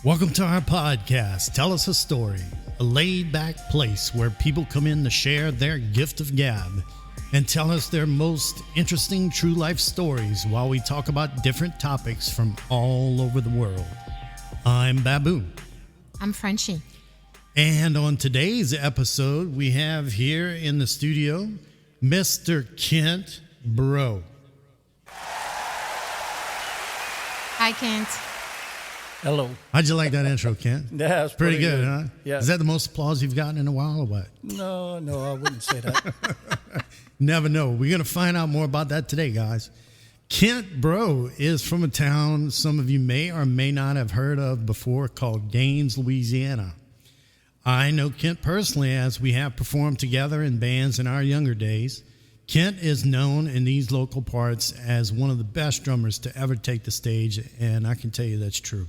Welcome to our podcast, Tell Us a Story, a laid-back place where people come in to share their gift of gab and tell us their most interesting true life stories while we talk about different topics from all over the world. I'm Babu. I'm Frenchie. And on today's episode, we have here in the studio, Mr. Kent Breaux. Hi, Kent. Hello. How'd you like that intro, Kent? Yeah, it's pretty good, huh? Yeah. Is that the most applause you've gotten in a while or what? No, I wouldn't say that. Never know. We're going to find out more about that today, guys. Kent Breaux is from a town some of you may or may not have heard of before called Gheens, Louisiana. I know Kent personally as we have performed together in bands in our younger days. Kent is known in these local parts as one of the best drummers to ever take the stage, and I can tell you that's true.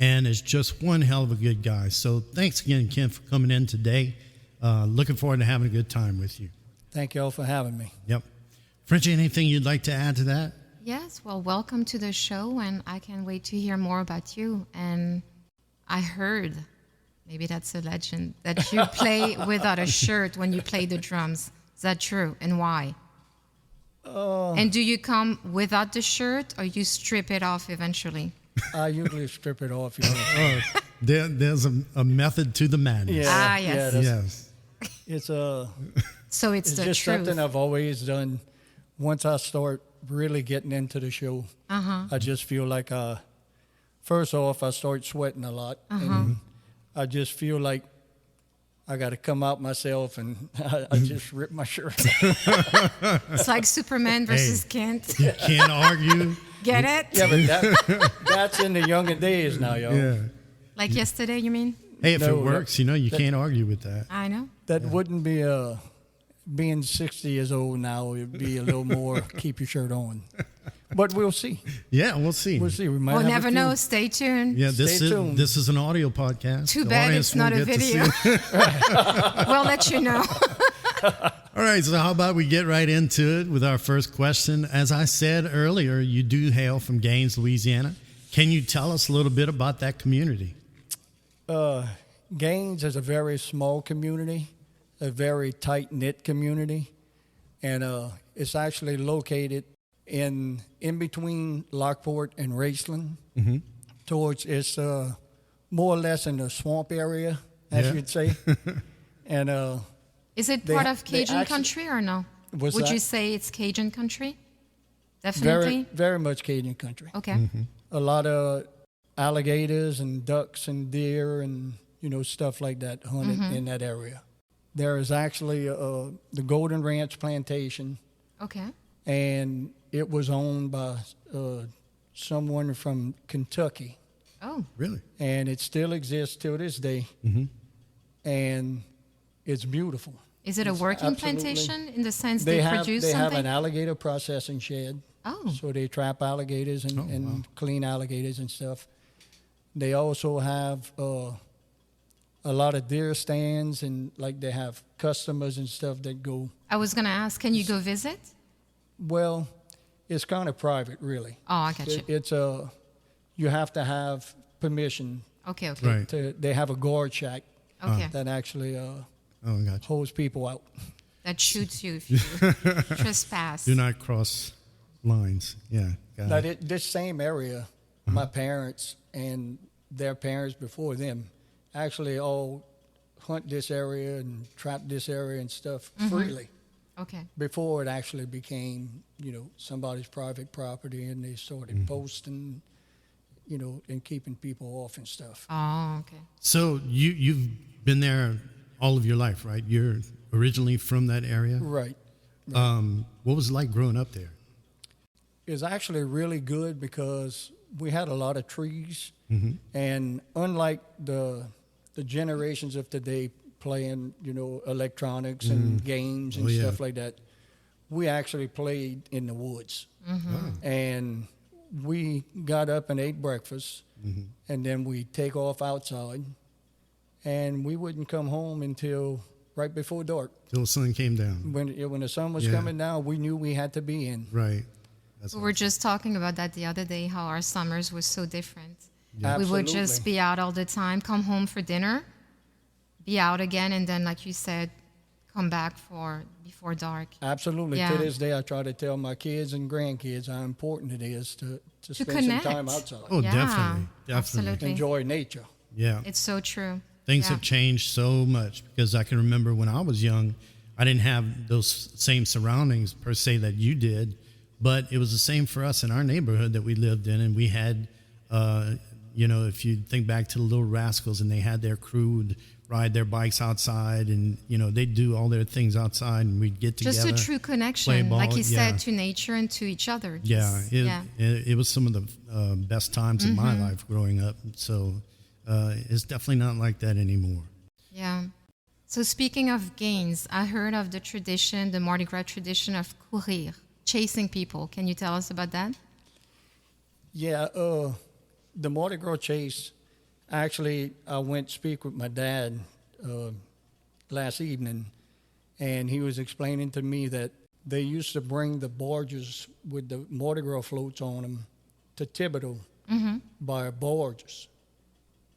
And is just one hell of a good guy. So thanks again, Kent, for coming in today. Looking forward to having a good time with you. Thank you all for having me. Yep. Frenchie, anything you'd like to add to that? Yes, well, welcome to the show, and I can't wait to hear more about you. And I heard, maybe that's a legend, that you play without a shirt when you play the drums. Is that true? And why? And do you come without the shirt, or you strip it off eventually? I usually strip it off. There's a method to the madness. Yes. Yeah, Yes. It's So it's the just truth. something I've always done. Once I start really getting into the show, I just feel like, first off, I start sweating a lot. And I just feel like I got to come out myself, and I just rip my shirt off. It's like Superman versus Kent. You can't argue. Get it? Yeah, but that's in the younger days now, yo. Yeah. Like yesterday, you mean? Hey, if No, it works, you can't argue with that. I know. That wouldn't be being 60 years old now. It'd be a little more keep your shirt on. But we'll see. Yeah, we'll see. We'll see. We might We'll have never a few. know. Stay tuned. Yeah, Stay tuned. this is an audio podcast. Too The bad audience it's not won't a get to video. see it. We'll let you know. All right, so how about we get right into it with our first question? As I said earlier, you do hail from Gheens, Louisiana. Can you tell us a little bit about that community? Gheens is a very small community, a very tight-knit community, and it's actually located in between Lockport and Raceland. Towards it's more or less in the swamp area, as you'd say. And Is it They- part of they Cajun actually- country or no? What's Would that? you say it's Cajun country? Definitely. very much Cajun country. Okay. A lot of alligators and ducks and deer and stuff like that hunted in that area. There is actually the Golden Ranch Plantation, Okay. and it was owned by someone from Kentucky, Oh, Really? and it still exists to this day, and it's beautiful. is it a It's working absolutely- plantation in the sense they produce they have something? an alligator processing shed. Oh. So they trap alligators and clean alligators and stuff. They also have a lot of deer stands, and like they have customers and stuff that go. I was going to ask, can you go visit? Well, it's kind of private, really. Oh, I got you. It's you have to have permission. Okay, okay. Right. They have a guard shack Okay. that actually Oh, gotcha. holds people out. That shoots you if you trespass. Do not cross lines. Yeah. Got Now, it. this same area, my parents and their parents before them actually all hunt this area and trap this area and stuff freely Okay. before it actually became, somebody's private property, and they started posting, and keeping people off and stuff. Oh, okay. So you've been there all of your life, right? You're originally from that area. Right. What was it like growing up there? It's actually really good because we had a lot of trees, and unlike the generations of today playing, electronics and games and yeah. stuff like that, we actually played in the woods. And we got up and ate breakfast, and then we take off outside, and we wouldn't come home until right before dark. Till the sun came down. When the sun was Yeah. coming down, we knew we had to be in. Right. That's We were just talking about that the other day, how our summers were so different. We would Absolutely. just be out all the time, come home for dinner, be out again, and then, like you said, come back for before dark. Absolutely. Yeah. To this day, I try to tell my kids and grandkids how important it is to spend connect. some time outside. Oh, Yeah, definitely. absolutely. Enjoy nature. Yeah. It's so true. Things Yeah. have changed so much because I can remember when I was young, I didn't have those same surroundings per se that you did, but it was the same for us in our neighborhood that we lived in. And we had, if you think back to the Little Rascals and they had their crew would ride their bikes outside and, they'd do all their things outside and we'd get together. Just a true play connection, ball, like you yeah. said, to nature and to each other. Yeah, Just- it was some of the best times in my life growing up. So it's definitely not like that anymore. Yeah. So speaking of Gheens, I heard of the tradition, the Mardi Gras tradition of courir, chasing people. Can you tell us about that? Yeah, the Mardi Gras chase, actually, I went to speak with my dad last evening, and he was explaining to me that they used to bring the barges with the Mardi Gras floats on them to Thibodeau by barges.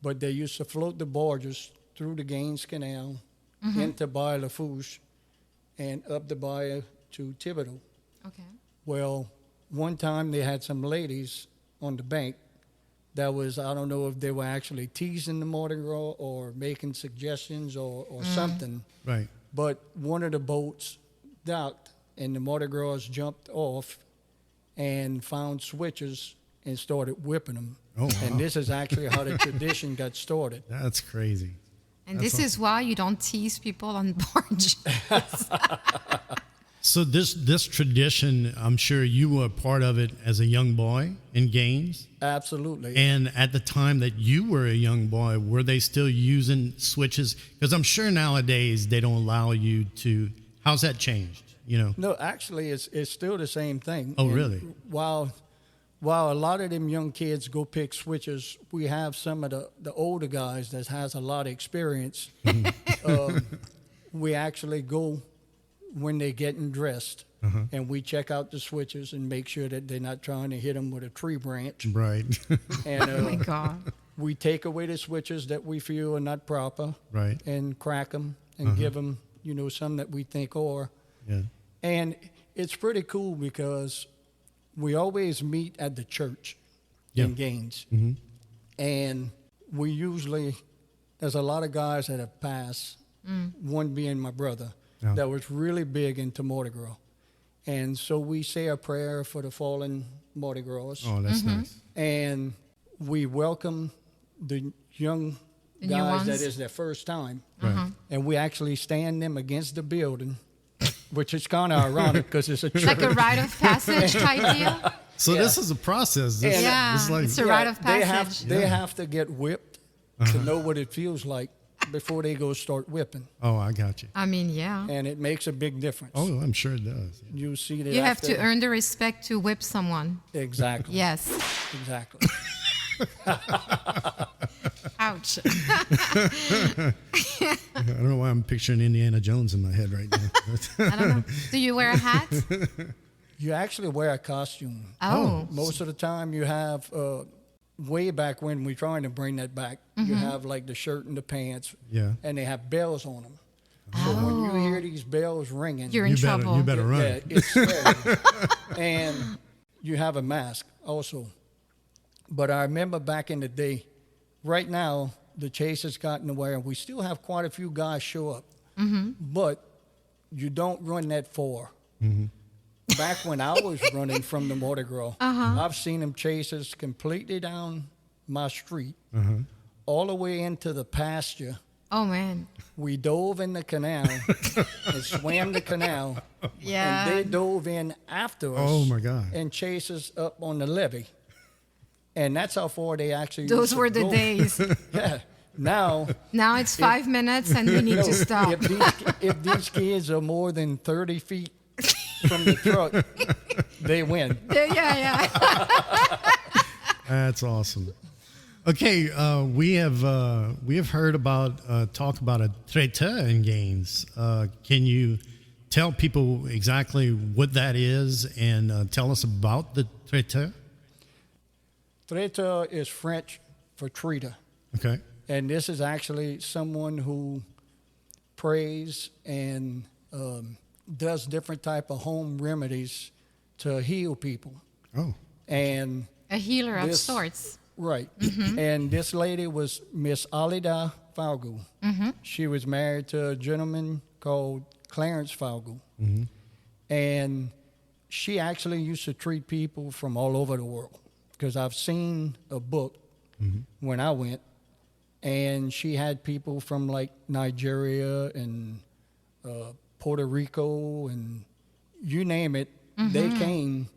But they used to float the barges through the Gheens Canal into Bayou Lafourche and up the bayou to Thibodeau. Okay. Well, one time they had some ladies on the bank that was, I don't know if they were actually teasing the Mardi Gras or making suggestions or something, Right. but one of the boats docked and the Mardi Gras jumped off and found switches and started whipping them. Oh, And wow. this is actually how the tradition got started. That's crazy. And That's this is why you don't tease people on barge. So this tradition, I'm sure you were a part of it as a young boy in Gheens. Absolutely. And at the time that you were a young boy, were they still using switches? Because I'm sure nowadays they don't allow you to. How's that changed? No, actually, it's still the same thing. Oh, And really? While a lot of them young kids go pick switches, we have some of the older guys that has a lot of experience. We actually go when they're getting dressed, and we check out the switches and make sure that they're not trying to hit them with a tree branch. Right. And Oh my God. we take away the switches that we feel are not proper, Right. and crack them and give them, some that we think are. Yeah. And it's pretty cool because we always meet at the church in Gheens. And we usually, there's a lot of guys that have passed, one being my brother, Yeah. that was really big into Mardi Gras. And so we say a prayer for the fallen Mardi Gras. Oh, that's nice. And we welcome the young The new guys that ones? is their first time. Right. And we actually stand them against the building, which is kind of ironic because it's a church. Like a rite of passage type deal? So Yeah. this is a process. This, Yeah, this is like, it's a rite of They passage. have to get whipped to know what it feels like before they go start whipping. oh, I got you. I mean, yeah. And it makes a big difference. Oh, I'm sure it does. You see that You have to earn the respect to whip someone. Exactly. Yes. Exactly. Ouch. I don't know why I'm picturing Indiana Jones in my head right now. I don't know. Do you wear a hat? You actually wear a costume. Oh. Most of the time you have, way back when we're trying to bring that back, you have like the shirt and the pants, Yeah. and they have bells on them. So when you hear these bells ringing, You're in trouble. You better run. yeah, it's scary. And you have a mask also. But I remember back in the day, right now, the chase has gotten away, and we still have quite a few guys show up. But you don't run that far. Back when I was running from the Mardi Gras, I've seen them chase us completely down my street, all the way into the pasture. Oh, man. We dove in the canal and swam the canal. Yeah. And they dove in after us. Oh, my God. And chased us up on the levee. And that's how far they actually Those used to were the go. days. Yeah. Now, Now it's 5 minutes and we need to stop. if these kids are more than 30 feet from the truck, they win. Yeah. That's awesome. Okay, we have heard about talk about a traiteur in Gheens. Can you tell people exactly what that is and tell us about the traiteur? Traiteur is French for traitor. Okay. And this is actually someone who prays and does different type of home remedies to heal people. Oh. And A healer of this- sorts. right. And this lady was Miss Alida Falgu. She was married to a gentleman called Clarence Falgu. And she actually used to treat people from all over the world, because I've seen a book when I went, and she had people from like Nigeria and Puerto Rico and you name it. They came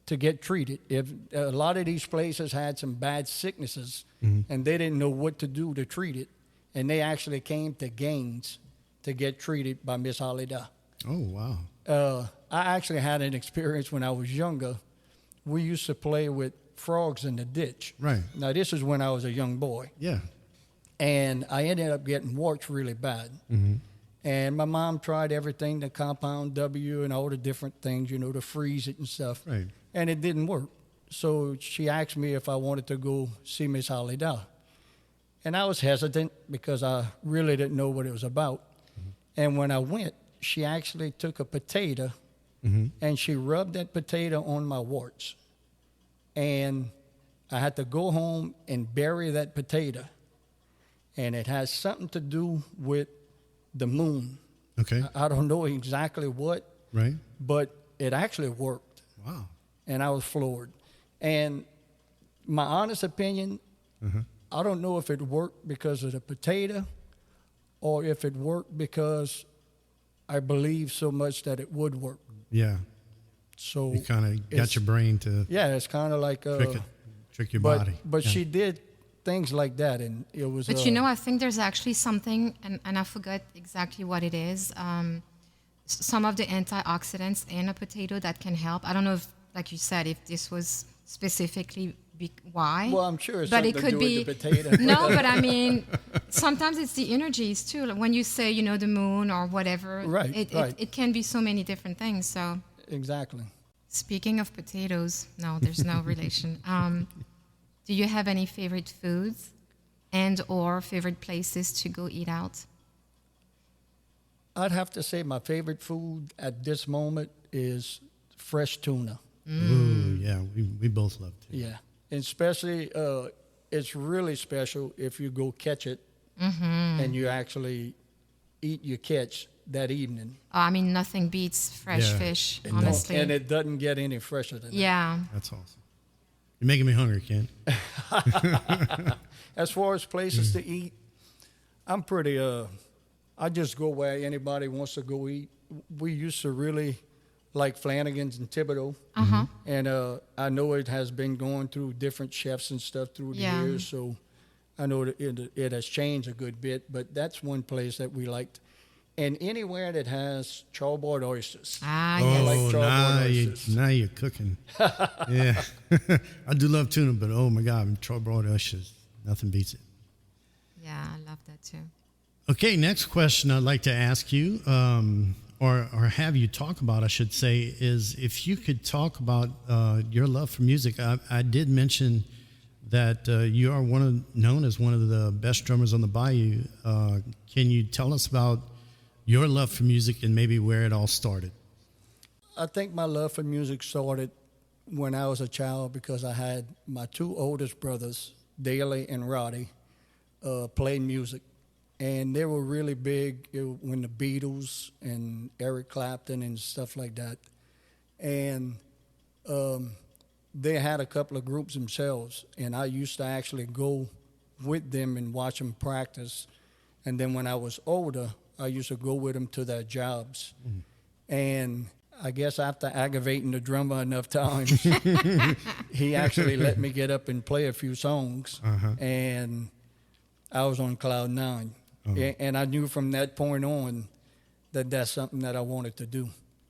to get treated. If a lot of these places had some bad sicknesses and they didn't know what to do to treat it, and they actually came to Gheens to get treated by Miss Alida. Oh, wow. I actually had an experience when I was younger. We used to play with frogs in the ditch. Right. Now, this is when I was a young boy. Yeah. And I ended up getting warts really bad. And my mom tried everything, the compound W and all the different things, you know, to freeze it and stuff. Right. And it didn't work. So she asked me if I wanted to go see Miss Halida. And I was hesitant because I really didn't know what it was about. And when I went, she actually took a potato and she rubbed that potato on my warts. And I had to go home and bury that potato. And it has something to do with the moon. Okay. I don't know exactly what, Right. but it actually worked. Wow. And I was floored. And my honest opinion, I don't know if it worked because of the potato or if it worked because I believe so much that it would work. Yeah. So You kind of got it's- your brain to yeah, it's kind of like trick your but, body. But Yeah. she did things like that, and it was. But you know, I think there's actually something, and I forgot exactly what it is. Some of the antioxidants in a potato that can help. I don't know if, like you said, if this was specifically why. Well, I'm sure it's but something it could to do be with the potato. no, but I mean, sometimes it's the energies too. Like when you say, you know, the moon or whatever, Right, right. It can be so many different things. So Exactly. speaking of potatoes, no, there's no relation. Do you have any favorite foods and or favorite places to go eat out? I'd have to say my favorite food at this moment is fresh tuna. Ooh, yeah. We both love to. Yeah. And especially, it's really special if you go catch it and you actually eat your catch that evening. Oh, I mean, nothing beats fresh Yeah. fish, And honestly. And it doesn't get any fresher than that. Yeah. That's awesome. You're making me hungry, Ken. As far as places to eat, I'm pretty, I just go where anybody wants to go eat. We used to really like Flanagan's in Thibodeau. And I know it has been going through different chefs and stuff through the Yeah. years, so I know that it has changed a good bit, but that's one place that we liked. And anywhere that has charbroiled oysters. Ah, Oh, yes. like charbroiled oysters. now you're cooking. Yeah. I do love tuna, but oh my God, charbroiled oysters, nothing beats it. Yeah, I love that too. Okay, next question I'd like to ask you, or have you talk about, I should say, is if you could talk about your love for music. I did mention that you are known as one of the best drummers on the Bayou. Can you tell us about your love for music and maybe where it all started? I think my love for music started when I was a child because I had my two oldest brothers, Daley and Roddy, play music. And they were really big when the Beatles and Eric Clapton and stuff like that. And they had a couple of groups themselves, and I used to actually go with them and watch them practice. And then when I was older, I used to go with them to their jobs. And I guess after aggravating the drummer enough times, he actually let me get up and play a few songs. And I was on cloud nine. And I knew from that point on that that's something that I wanted to do.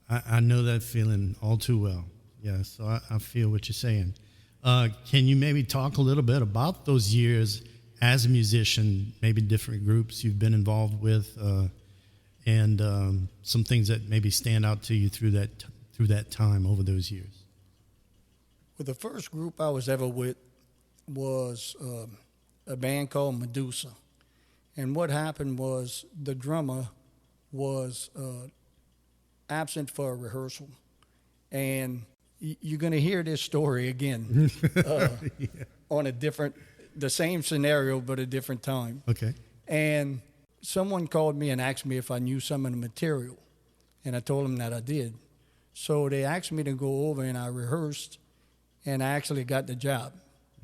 I know that feeling all too well. Yeah, so I feel what you're saying. Can you maybe talk a little bit about those years as a musician, maybe different groups you've been involved with, and some things that maybe stand out to you through that time over those years? Well, the first group I was ever with was a band called Medusa. And what happened was the drummer was absent for a rehearsal. And you're going to hear this story again on the same scenario, but a different time. Okay. And someone called me and asked me if I knew some of the material. And I told them that I did. So they asked me to go over, and I rehearsed, and I actually got the job.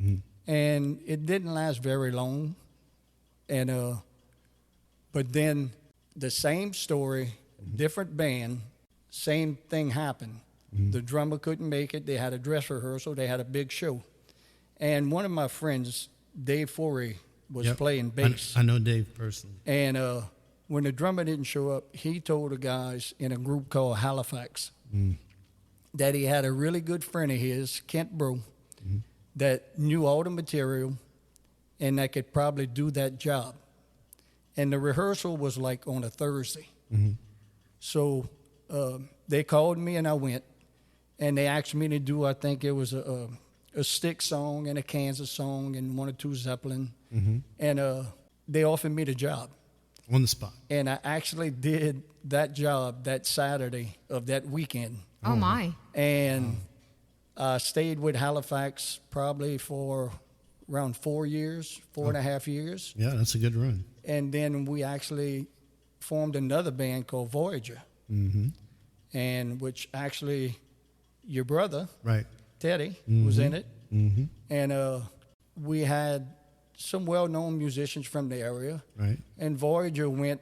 Mm-hmm. And it didn't last very long. And but then the same story, different band, same thing happened. Mm-hmm. The drummer couldn't make it. They had a dress rehearsal. They had a big show. And one of my friends, Dave Forey, was playing bass. I know Dave personally. And when the drummer didn't show up, he told the guys in a group called Halifax that he had a really good friend of his, Kent Breaux, that knew all the material and that could probably do that job. And the rehearsal was like on a Thursday. Mm-hmm. So they called me and I went. And they asked me to do, I think it was a Styx song and a Kansas song and one or two Zeppelin. Mm-hmm. And they offered me the job. On the spot. And I actually did that job that Saturday of that weekend. Oh, my. And I stayed with Halifax probably for around 4 years, 4.5 years. Yeah, that's a good run. And then we actually formed another band called Voyager. Mm-hmm. And which actually your brother, right, Teddy, was in it. Mm-hmm. And we had some well-known musicians from the area. Right. And Voyager went,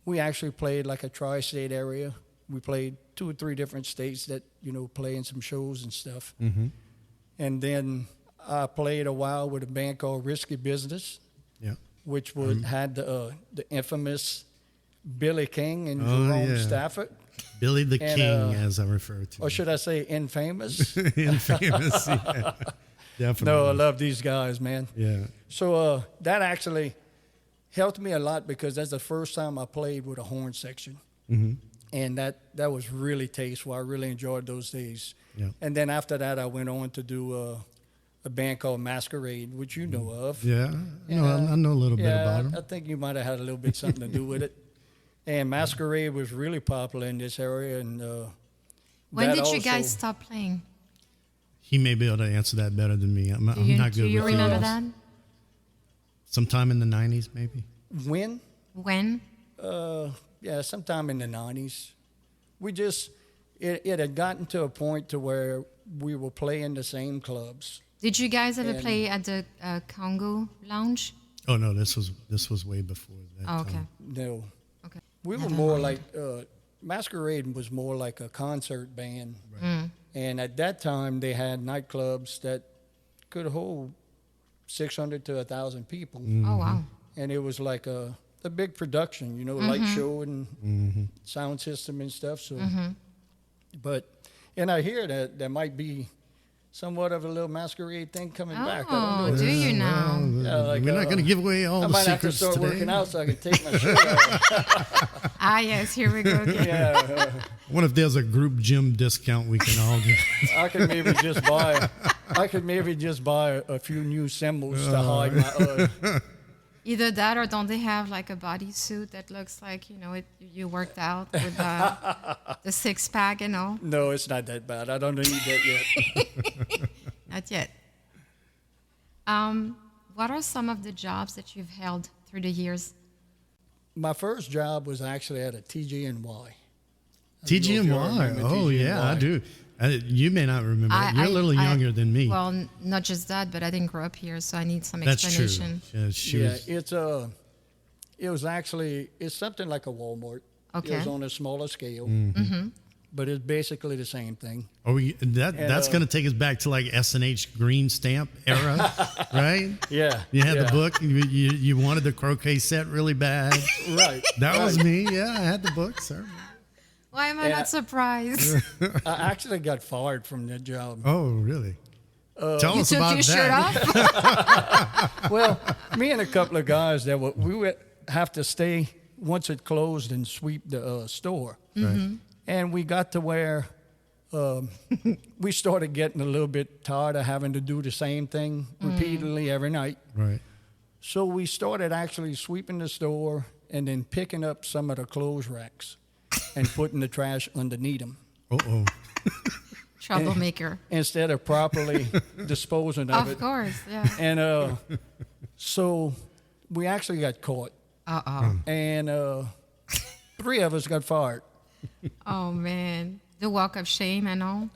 we actually played like a tri-state area. We played 2 or 3 different states that, playing some shows and stuff. Mm-hmm. And then I played a while with a band called Risky Business, which had the infamous Billy King and Jerome Stafford. Billy the King, as I refer to him. Or should I say infamous? Infamous, yeah. Definitely. No, I love these guys, man. Yeah. So that actually helped me a lot because that's the first time I played with a horn section. Mm-hmm. And that was really tasteful. I really enjoyed those days. Yeah. And then after that, I went on to do a band called Masquerade, which you know of. Yeah. I know a little bit about them. I think you might have had a little bit something to do with it. And Masquerade was really popular in this area. And when did you guys stop playing? He may be able to answer that better than me. I'm not good with that. Do you remember that? Sometime in the 90s, maybe. When? Yeah, sometime in the 90s. We just, it had gotten to a point to where we were playing the same clubs. Did you guys ever play at the Congo Lounge? Oh, no, this was way before that. Oh, okay. Time. No. Okay. We were more like, Masquerade was more like a concert band. Right. And at that time, they had nightclubs that could hold 600 to 1,000 people. Mm-hmm. Oh, wow. And it was like a big production, light show and sound system and stuff. So, and I hear that there might be somewhat of a little Masquerade thing coming back. I don't know. Do you now? We're not going to give away all the secrets today. I might have to start working out so I can take my shirt off. Yes, here we go again. Yeah. What if there's a group gym discount we can all get? I could maybe just buy a few new cymbals to hide my. Either that, or don't they have like a bodysuit that looks like you worked out with the 6-pack and all? No, it's not that bad. I don't need that yet. Not yet. What are some of the jobs that you've held through the years? My first job was actually at a TG&Y. TG&Y? Oh, yeah, I do. You may not remember. You're a little younger than me. Well, not just that, but I didn't grow up here, so I need some That's explanation. True. It's something like a Walmart. Okay. It was on a smaller scale, but it's basically the same thing. Oh, that's going to take us back to like S&H green stamp era, right? Yeah. You had the book. You wanted the croquet set really bad. Right. That was me. Yeah, I had the book, sir. Why am I not surprised? I actually got fired from that job. Oh, really? Tell us about that. You took your shirt off? Well, me and a couple of guys we would have to stay once it closed and sweep the store. Right. And we got to where we started getting a little bit tired of having to do the same thing repeatedly every night. Right. So we started actually sweeping the store and then picking up some of the clothes racks and putting the trash underneath them. Uh-oh. Troublemaker. Instead of properly disposing of it. Of course, yeah. And so we actually got caught. Uh-oh. And 3 of us got fired. Oh, man. The walk of shame and all.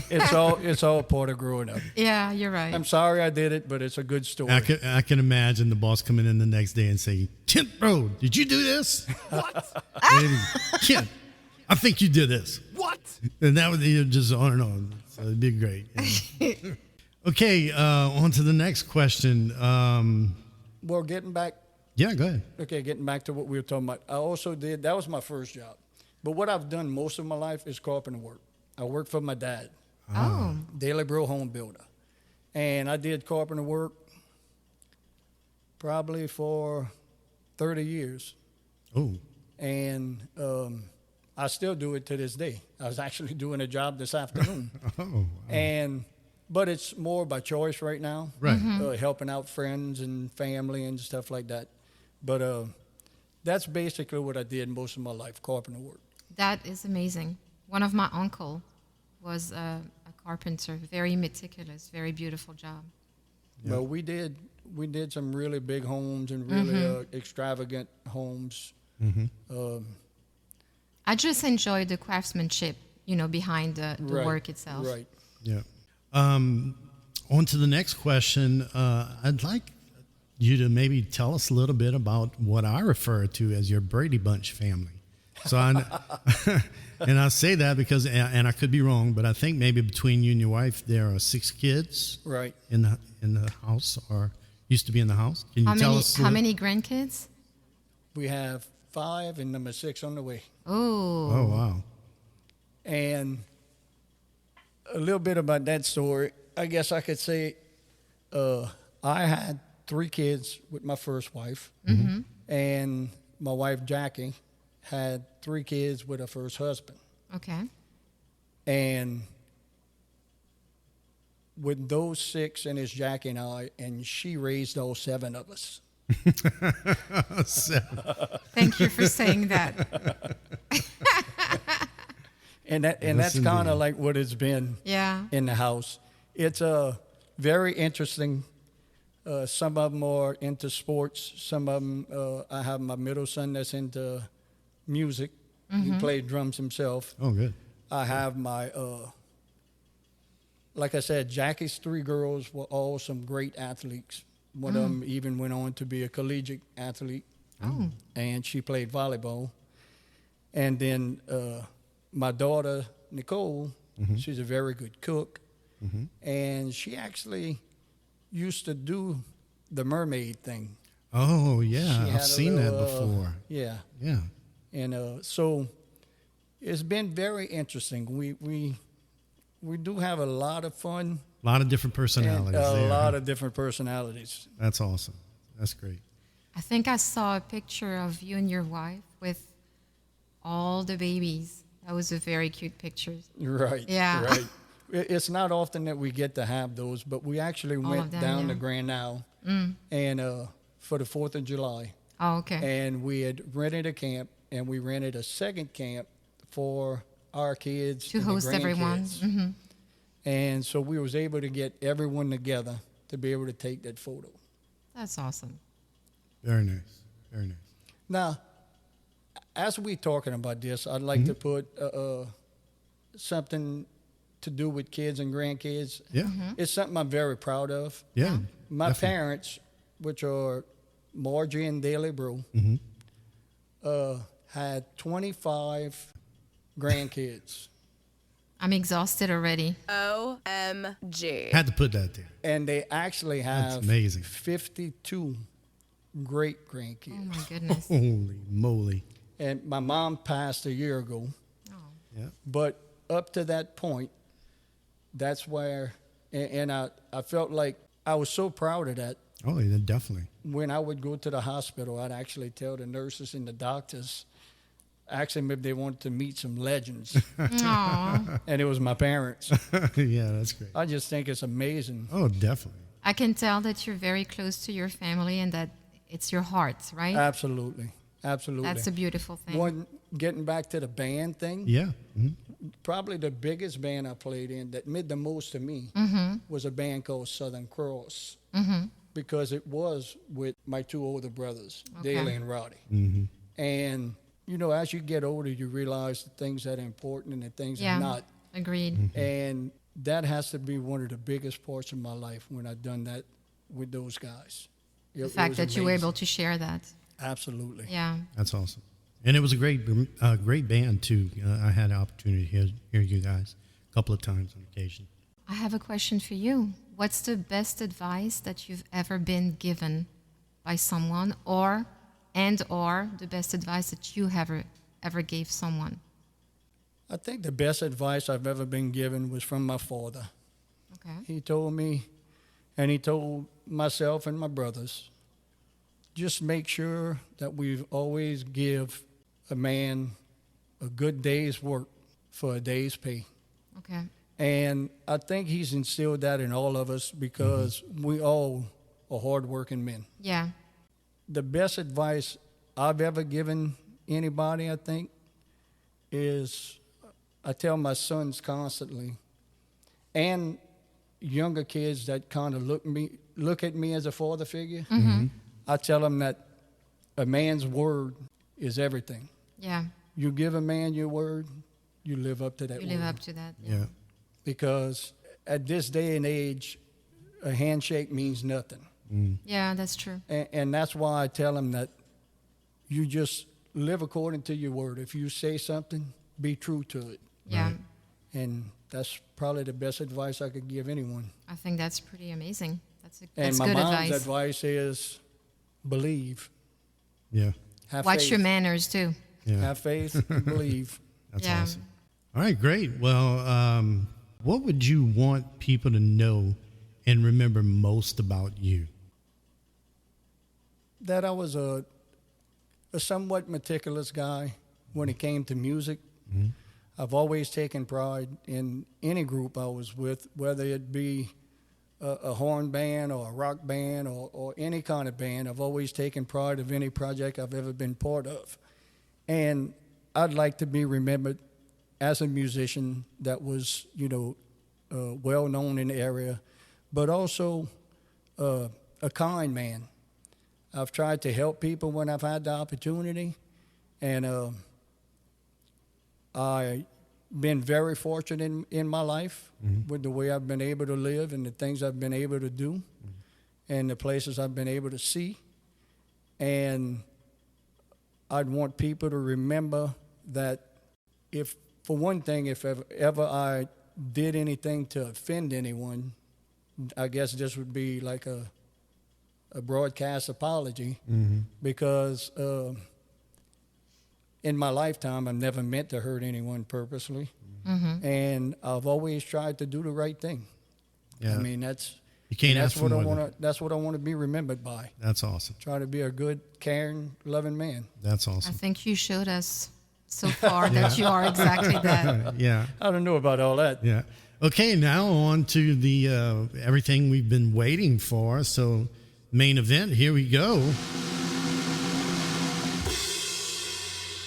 It's all part of growing up. Yeah, you're right. I'm sorry I did it, but it's a good story. I can imagine the boss coming in the next day and saying, Kent, bro, did you do this? What? Kent, I think you did this. What? And that would just on and on. So it'd be great. Yeah. Okay, on to the next question. Well, getting back. Yeah, go ahead. Okay, getting back to what we were talking about. I also did, that was my first job. But what I've done most of my life is carpenter work. I worked for my dad, Oh. Daily Breaux home builder. And I did carpenter work probably for 30 years. Oh, And I still do it to this day. I was actually doing a job this afternoon. But it's more by choice right now. right. Helping out friends and family and stuff like that. But that's basically what I did most of my life, carpenter work. That is amazing. One of my uncle was a carpenter, very meticulous, very beautiful job. Yeah. Well, we did some really big homes and really extravagant homes. I just enjoy the craftsmanship, behind the Right, work itself. Right. Yeah. On to the next question. I'd like you to maybe tell us a little bit about what I refer to as your Brady Bunch family. So, and I say that because, and I could be wrong, but I think maybe between you and your wife there are 6 kids, Right. in the house, or used to be in the house. Can you tell us? How many grandkids? We have 5 and number 6 on the way. Oh. Oh wow. And a little bit about that story. I guess I could say I had 3 kids with my first wife, and my wife Jackie had 3 kids with her first husband. Okay. And with those 6, and it's Jackie and I, and she raised all 7 of us. Thank you for saying that. And that's Yes, kind indeed. of like what it's been Yeah. in the house. It's very interesting. Some of them are into sports. Some of them, I have my middle son that's into music. He played drums himself. Oh, good. I have my, like I said, Jackie's 3 girls were all some great athletes. One of them even went on to be a collegiate athlete. Oh. And she played volleyball. And then my daughter, Nicole, she's a very good cook. And she actually used to do the mermaid thing. Oh She yeah, had I've a seen that little, before. Yeah. Yeah. And so it's been very interesting. We do have a lot of fun. A lot of different And personalities. a there. lot of different personalities. That's awesome. That's great. I think I saw a picture of you and your wife with all the babies. That was a very cute picture. Right. Yeah. Right. It's not often that we get to have those, but we actually went of them, down yeah. to Grand Isle and for the 4th of July. Oh, okay. And we had rented a camp, and we rented a second camp for our kids To and the host everyone. grandkids. And so we was able to get everyone together to be able to take that photo. That's awesome. Very nice. Very nice. Now, as we talking about this, I'd like to put something to do with kids and grandkids. Yeah. It's something I'm very proud of. Yeah. My definitely. parents, which are Margie and Daly Breaux, had 25 grandkids. I'm exhausted already. OMG. Had to put that there. And they actually have amazing. 52 great Oh grandkids. my goodness. Holy moly. And my mom passed a year ago. Oh. Yeah. But up to that point, that's where, and I felt like I was so proud of that. Oh, yeah, definitely. When I would go to the hospital, I'd actually tell the nurses and the doctors, asked them if they wanted to meet some legends, Aw. and it was my parents. Yeah, that's great. I just think it's amazing. Oh, definitely. I can tell that you're very close to your family and that it's your heart, right? Absolutely. That's a beautiful thing. One, getting back to the band thing, Yeah. Mhm. probably the biggest band I played in that meant the most to me was a band called Southern Cross, because it was with my two older brothers, Okay. Daley and Roddy. And, you know, as you get older, you realize the things that are important and the things that Yeah, are not. agreed. And that has to be one of the biggest parts of my life when I've done that with those guys. The fact that you were able to share that. Absolutely. Yeah. That's awesome. And it was a great band too. I had an opportunity to hear you guys a couple of times on occasion. I have a question for you. What's the best advice that you've ever been given by someone, or the best advice that you ever gave someone? I think the best advice I've ever been given was from my father. Okay. He told me, and he told myself and my brothers, just make sure that we always give a man a good day's work for a day's pay. Okay. And I think he's instilled that in all of us because we all are hardworking men. Yeah. The best advice I've ever given anybody, I think, is I tell my sons constantly, and younger kids that kind of look at me as a father figure. I tell them that a man's word is everything. Yeah. You give a man your word, you live up to that You word. live up to that. Yeah. Because at this day and age, a handshake means nothing. Yeah, that's true. And that's why I tell them that you just live according to your word. If you say something, be true to it. Yeah. Right. And that's probably the best advice I could give anyone. I think that's pretty amazing. That's And my good mom's advice. advice is believe. Yeah. Have Watch faith. your manners too. Yeah. Have faith and believe. That's Yeah. awesome. All right, great. Well, what would you want people to know and remember most about you? That I was a somewhat meticulous guy when it came to music. I've always taken pride in any group I was with, whether it be a horn band or a rock band or any kind of band. I've always taken pride of any project I've ever been part of. And I'd like to be remembered as a musician that was, well known in the area, but also a kind man. I've tried to help people when I've had the opportunity, and I've been very fortunate in my life with the way I've been able to live and the things I've been able to do and the places I've been able to see. And I'd want people to remember that if ever I did anything to offend anyone, I guess this would be like a broadcast apology, because in my lifetime I've never meant to hurt anyone purposely, and I've always tried to do the right thing. Yeah. I mean that's You can't that's ask for what I more want to. That's what I want to be remembered by. That's awesome. Try to be a good, caring, loving man. That's I awesome. think you showed us so far that you are exactly that. Yeah. I don't know about all that. Yeah. Okay, now on to the everything we've been waiting for. So, main event, here we go.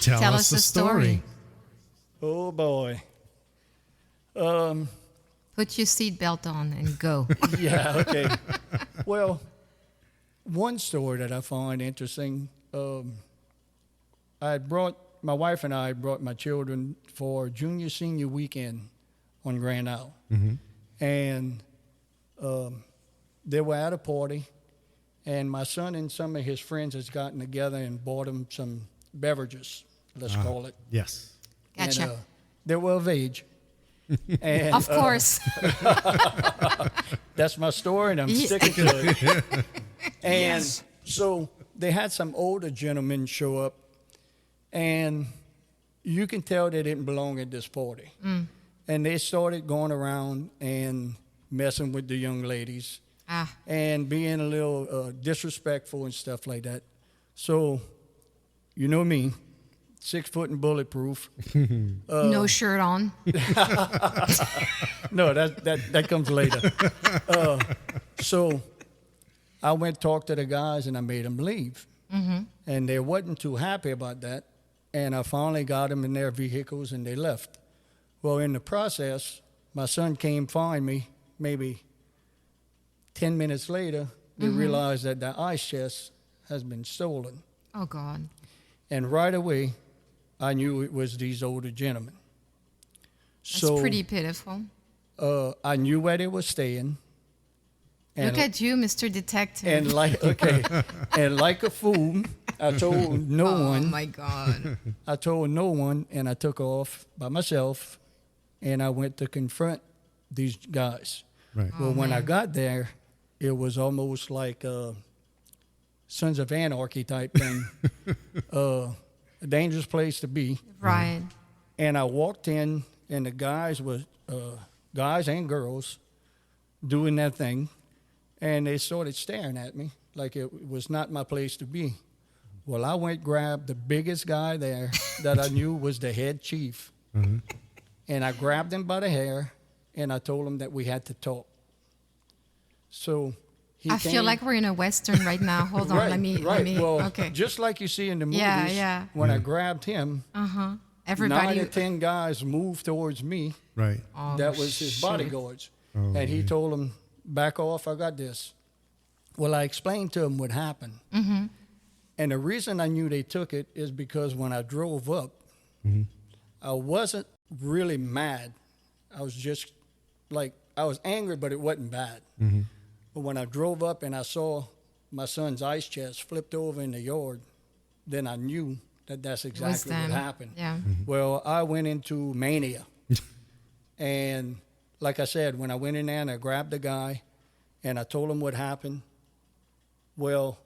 Tell us the story. Oh boy. Put your seatbelt on and go. Yeah. Okay. Well, one story that I find interesting. My wife and I brought my children for junior senior weekend on Grand Isle, and they were at a party, and my son and some of his friends has gotten together and bought them some beverages, let's call it. Yes. Gotcha. And, they were of age. And, Of course. that's my story, and I'm sticking to it. And so they had some older gentlemen show up, and you can tell they didn't belong at this party. And they started going around and messing with the young ladies and being a little disrespectful and stuff like that. So, you know me, 6 foot and bulletproof. No shirt on. No, that comes later. So I went talk to the guys and I made them leave. And they wasn't too happy about that. And I finally got them in their vehicles and they left. Well, in the process, my son came find me maybe 10 minutes later. They realized that the ice chest has been stolen. Oh, God. And right away, I knew it was these older gentlemen. That's pretty pitiful. I knew where they were staying. Look at you, Mr. Detective. And like a fool, I told no one. Oh, my God. I told no one, and I took off by myself, and I went to confront these guys. Right. Well, when I got there, it was almost like a Sons of Anarchy type thing. A dangerous place to be. Right. And I walked in, and the guys were guys and girls doing their thing, and they started staring at me like it was not my place to be. Well, I went grabbed the biggest guy there that I knew was the head chief, and I grabbed him by the hair, and I told him that we had to talk. So I feel like we're in a Western right now. Hold on, let me. Well, okay. just like you see in the movies, Yeah. when I grabbed him, Everybody. 9 or 10 guys moved towards me. Right. Oh, That was his bodyguards. Oh, And he told them, back off, I got this. Well, I explained to him what happened. And the reason I knew they took it is because when I drove up, I wasn't really mad. I was just like, I was angry, but it wasn't bad. But when I drove up and I saw my son's ice chest flipped over in the yard, then I knew that that's exactly what happened. Yeah. Well, I went into mania. And like I said, when I went in there and I grabbed the guy and I told him what happened, well,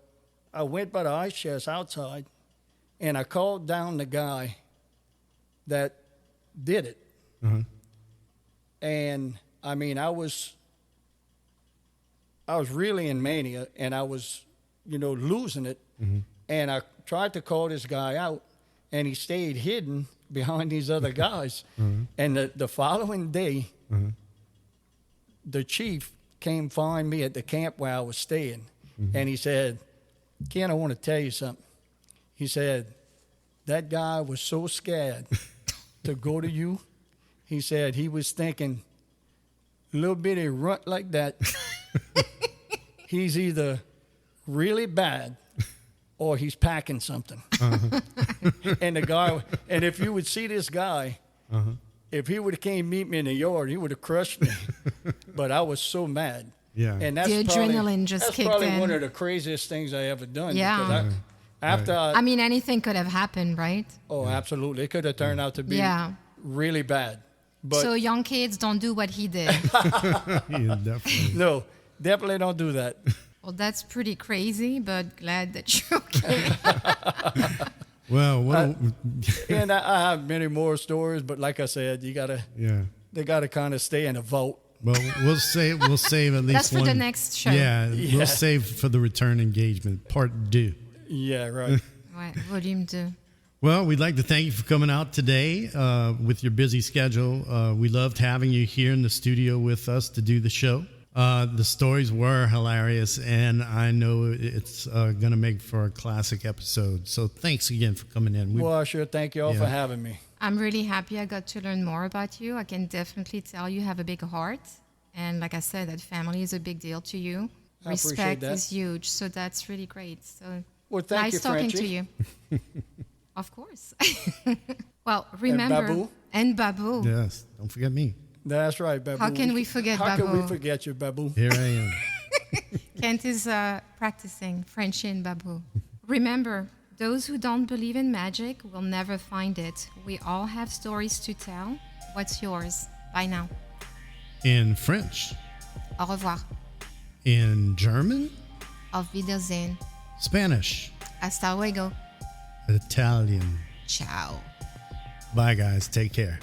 I went by the ice chest outside and I called down the guy that did it. And I mean, I was really in mania, and I was, losing it. And I tried to call this guy out, and he stayed hidden behind these other guys. And the following day, the chief came find me at the camp where I was staying. And he said, Ken, I want to tell you something. He said, that guy was so scared to go to you. He said he was thinking, little bitty runt like that, he's either really bad or he's packing something. And the guy, and if you would see this guy, if he would have came meet me in the yard, he would have crushed me. But I was so mad. Yeah. And that's The adrenaline just kicked in. That's probably one of the craziest things I ever done. Yeah. Because I mean, anything could have happened, right? Oh, absolutely. It could have turned out to be really bad. But so young kids, don't do what he did. Yeah, definitely. no, definitely don't do that. Well, that's pretty crazy, but glad that you're okay. Well, And I have many more stories, but like I said, they gotta kind of stay in a vault. Well, we'll save at least That's for one. the next show. Yeah, we'll save for the return engagement, part 2. Yeah, right. Ouais, volume 2. Well, we'd like to thank you for coming out today with your busy schedule. We loved having you here in the studio with us to do the show. The stories were hilarious, and I know it's going to make for a classic episode. So thanks again for coming in. Well, I sure thank you all for having me. I'm really happy I got to learn more about you. I can definitely tell you have a big heart. And like I said, that family is a big deal to you. I appreciate Respect that. is huge. So that's really great. So Well, thank nice you, talking Frenchie. to you. Of course. Well, remember. And Babu. Yes, don't forget me. That's right, Babu. How can we forget How Babu? can we forget you, Babu? Here I am. Kent is practicing Frenchie and Babu. Remember, those who don't believe in magic will never find it. We all have stories to tell. What's yours? Bye now. In French, Au revoir. in German, Auf Wiedersehen. Spanish, Hasta luego. Italian. Ciao. Bye, guys. Take care.